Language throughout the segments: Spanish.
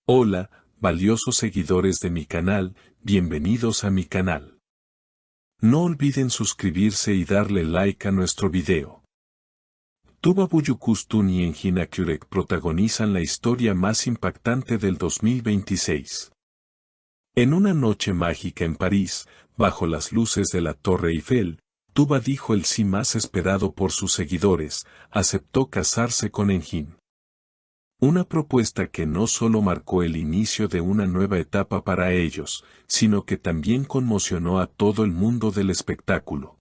Hola, valiosos seguidores de mi canal, bienvenidos a mi canal. No olviden suscribirse y darle like a nuestro video. Tuba Büyüküstün y Engin Akyürek protagonizan la historia más impactante del 2026. En una noche mágica en París, bajo las luces de la Torre Eiffel, Tuba dijo el sí más esperado por sus seguidores, aceptó casarse con Engin. Una propuesta que no solo marcó el inicio de una nueva etapa para ellos, sino que también conmocionó a todo el mundo del espectáculo.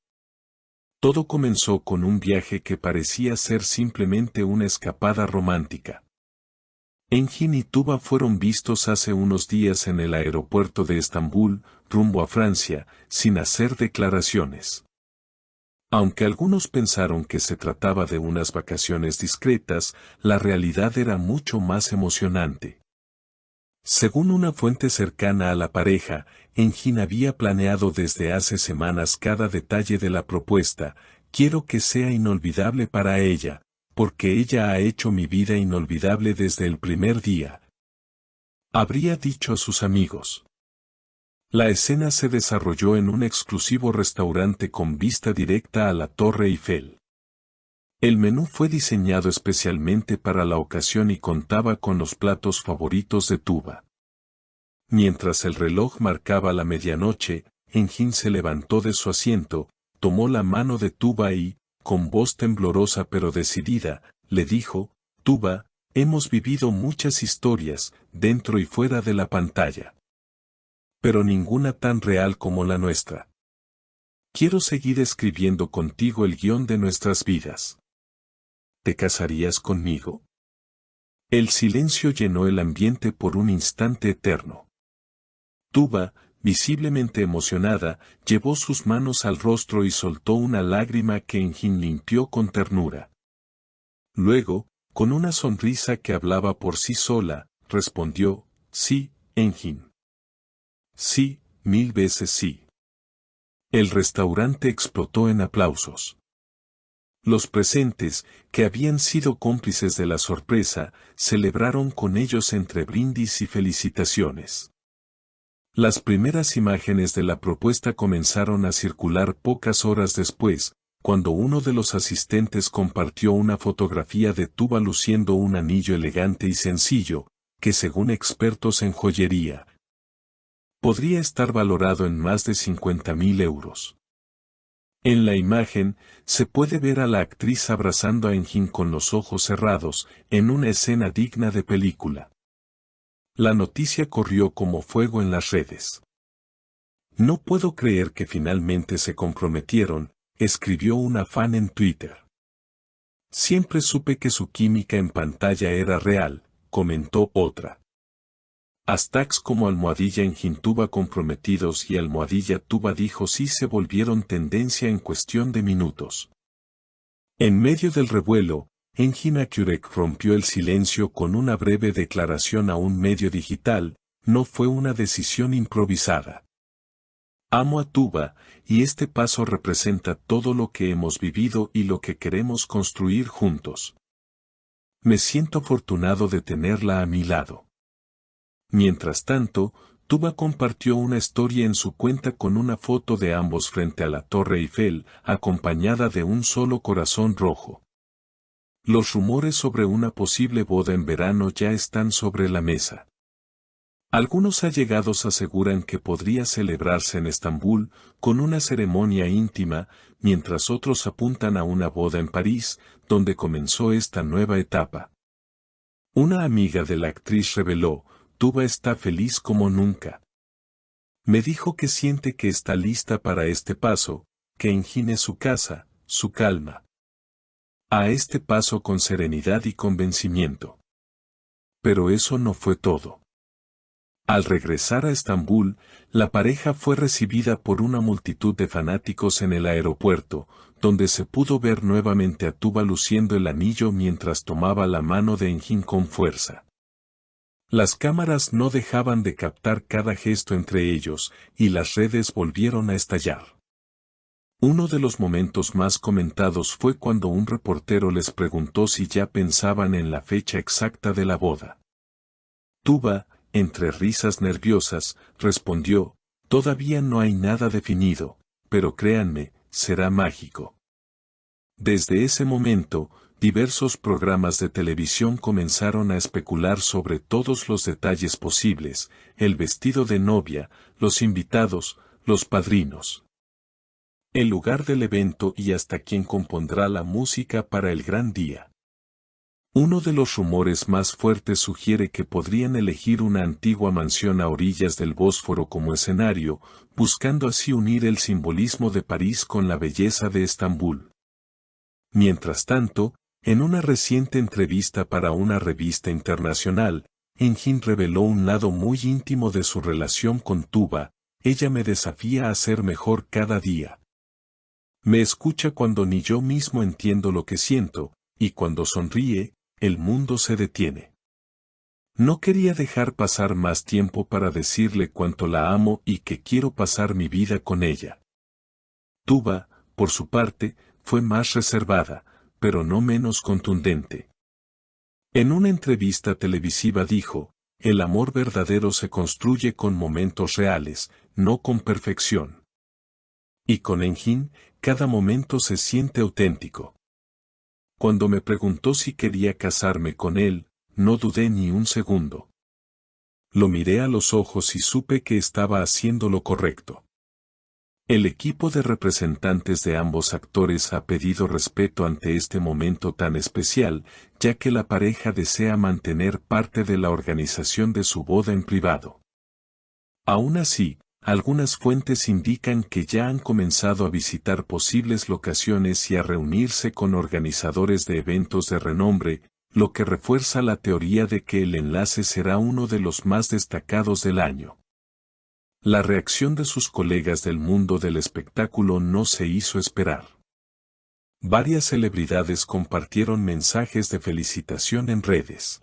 Todo comenzó con un viaje que parecía ser simplemente una escapada romántica. Engin y Tuba fueron vistos hace unos días en el aeropuerto de Estambul, rumbo a Francia, sin hacer declaraciones. Aunque algunos pensaron que se trataba de unas vacaciones discretas, la realidad era mucho más emocionante. Según una fuente cercana a la pareja, Engin había planeado desde hace semanas cada detalle de la propuesta. Quiero que sea inolvidable para ella, porque ella ha hecho mi vida inolvidable desde el primer día. Habría dicho a sus amigos. La escena se desarrolló en un exclusivo restaurante con vista directa a la Torre Eiffel. El menú fue diseñado especialmente para la ocasión y contaba con los platos favoritos de Tuba. Mientras el reloj marcaba la medianoche, Engin se levantó de su asiento, tomó la mano de Tuba y, con voz temblorosa pero decidida, le dijo: Tuba, hemos vivido muchas historias, dentro y fuera de la pantalla. Pero ninguna tan real como la nuestra. Quiero seguir escribiendo contigo el guión de nuestras vidas. ¿Te casarías conmigo? El silencio llenó el ambiente por un instante eterno. Tuba, visiblemente emocionada, llevó sus manos al rostro y soltó una lágrima que Engin limpió con ternura. Luego, con una sonrisa que hablaba por sí sola, respondió: sí, Engin. Sí, 1000 veces sí. El restaurante explotó en aplausos. Los presentes, que habían sido cómplices de la sorpresa, celebraron con ellos entre brindis y felicitaciones. Las primeras imágenes de la propuesta comenzaron a circular pocas horas después, cuando uno de los asistentes compartió una fotografía de Tuba luciendo un anillo elegante y sencillo, que según expertos en joyería, podría estar valorado en más de 50.000 euros. En la imagen, se puede ver a la actriz abrazando a Engin con los ojos cerrados, en una escena digna de película. La noticia corrió como fuego en las redes. No puedo creer que finalmente se comprometieron, escribió una fan en Twitter. Siempre supe que su química en pantalla era real, comentó otra. Hashtags como #Engin Tuba comprometidos y #Tuba dijo sí se volvieron tendencia en cuestión de minutos. En medio del revuelo, Engin Akyürek rompió el silencio con una breve declaración a un medio digital: no fue una decisión improvisada. Amo a Tuba, y este paso representa todo lo que hemos vivido y lo que queremos construir juntos. Me siento afortunado de tenerla a mi lado. Mientras tanto, Tuba compartió una historia en su cuenta con una foto de ambos frente a la Torre Eiffel, acompañada de un solo corazón rojo. Los rumores sobre una posible boda en verano ya están sobre la mesa. Algunos allegados aseguran que podría celebrarse en Estambul, con una ceremonia íntima, mientras otros apuntan a una boda en París, donde comenzó esta nueva etapa. Una amiga de la actriz reveló: Tuba está feliz como nunca. Me dijo que siente que está lista para este paso, que Engin es su casa, su calma. A este paso con serenidad y convencimiento. Pero eso no fue todo. Al regresar a Estambul, la pareja fue recibida por una multitud de fanáticos en el aeropuerto, donde se pudo ver nuevamente a Tuba luciendo el anillo mientras tomaba la mano de Engin con fuerza. Las cámaras no dejaban de captar cada gesto entre ellos, y las redes volvieron a estallar. Uno de los momentos más comentados fue cuando un reportero les preguntó si ya pensaban en la fecha exacta de la boda. Tuba, entre risas nerviosas, respondió, todavía no hay nada definido, pero créanme, será mágico. Desde ese momento, diversos programas de televisión comenzaron a especular sobre todos los detalles posibles, el vestido de novia, los invitados, los padrinos, el lugar del evento y hasta quién compondrá la música para el gran día. Uno de los rumores más fuertes sugiere que podrían elegir una antigua mansión a orillas del Bósforo como escenario, buscando así unir el simbolismo de París con la belleza de Estambul. Mientras tanto, en una reciente entrevista para una revista internacional, Engin reveló un lado muy íntimo de su relación con Tuba. Ella me desafía a ser mejor cada día. Me escucha cuando ni yo mismo entiendo lo que siento, y cuando sonríe, el mundo se detiene. No quería dejar pasar más tiempo para decirle cuánto la amo y que quiero pasar mi vida con ella. Tuba, por su parte, fue más reservada, pero no menos contundente. En una entrevista televisiva dijo, el amor verdadero se construye con momentos reales, no con perfección. Y con Engin, cada momento se siente auténtico. Cuando me preguntó si quería casarme con él, no dudé ni un segundo. Lo miré a los ojos y supe que estaba haciendo lo correcto. El equipo de representantes de ambos actores ha pedido respeto ante este momento tan especial, ya que la pareja desea mantener parte de la organización de su boda en privado. Aún así, algunas fuentes indican que ya han comenzado a visitar posibles locaciones y a reunirse con organizadores de eventos de renombre, lo que refuerza la teoría de que el enlace será uno de los más destacados del año. La reacción de sus colegas del mundo del espectáculo no se hizo esperar. Varias celebridades compartieron mensajes de felicitación en redes.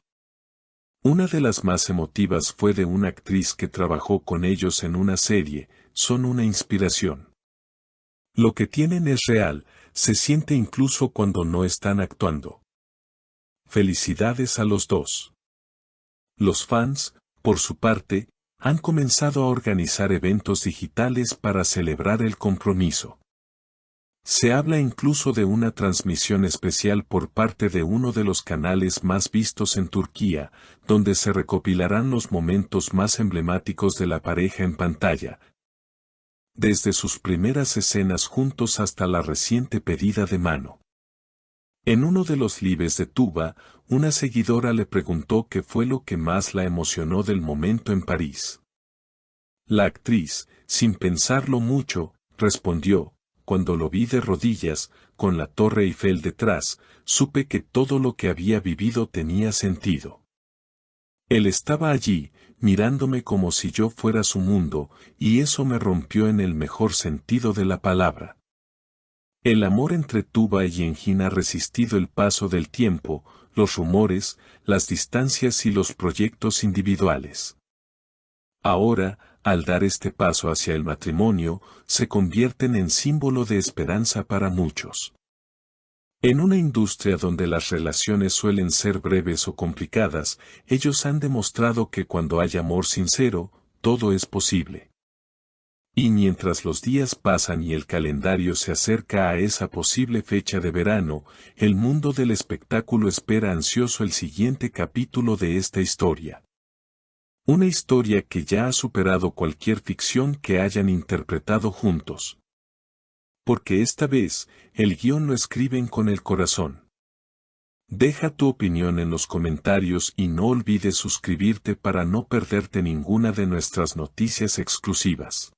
Una de las más emotivas fue de una actriz que trabajó con ellos en una serie, son una inspiración. Lo que tienen es real, se siente incluso cuando no están actuando. Felicidades a los dos. Los fans, por su parte, han comenzado a organizar eventos digitales para celebrar el compromiso. Se habla incluso de una transmisión especial por parte de uno de los canales más vistos en Turquía, donde se recopilarán los momentos más emblemáticos de la pareja en pantalla, desde sus primeras escenas juntos hasta la reciente pedida de mano. En uno de los lives de Tuba, una seguidora le preguntó qué fue lo que más la emocionó del momento en París. La actriz, sin pensarlo mucho, respondió, cuando lo vi de rodillas, con la Torre Eiffel detrás, supe que todo lo que había vivido tenía sentido. Él estaba allí, mirándome como si yo fuera su mundo, y eso me rompió en el mejor sentido de la palabra. El amor entre Tuba y Engin ha resistido el paso del tiempo, los rumores, las distancias y los proyectos individuales. Ahora, al dar este paso hacia el matrimonio, se convierten en símbolo de esperanza para muchos. En una industria donde las relaciones suelen ser breves o complicadas, ellos han demostrado que cuando hay amor sincero, todo es posible. Y mientras los días pasan y el calendario se acerca a esa posible fecha de verano, el mundo del espectáculo espera ansioso el siguiente capítulo de esta historia. Una historia que ya ha superado cualquier ficción que hayan interpretado juntos. Porque esta vez, el guión lo escriben con el corazón. Deja tu opinión en los comentarios y no olvides suscribirte para no perderte ninguna de nuestras noticias exclusivas.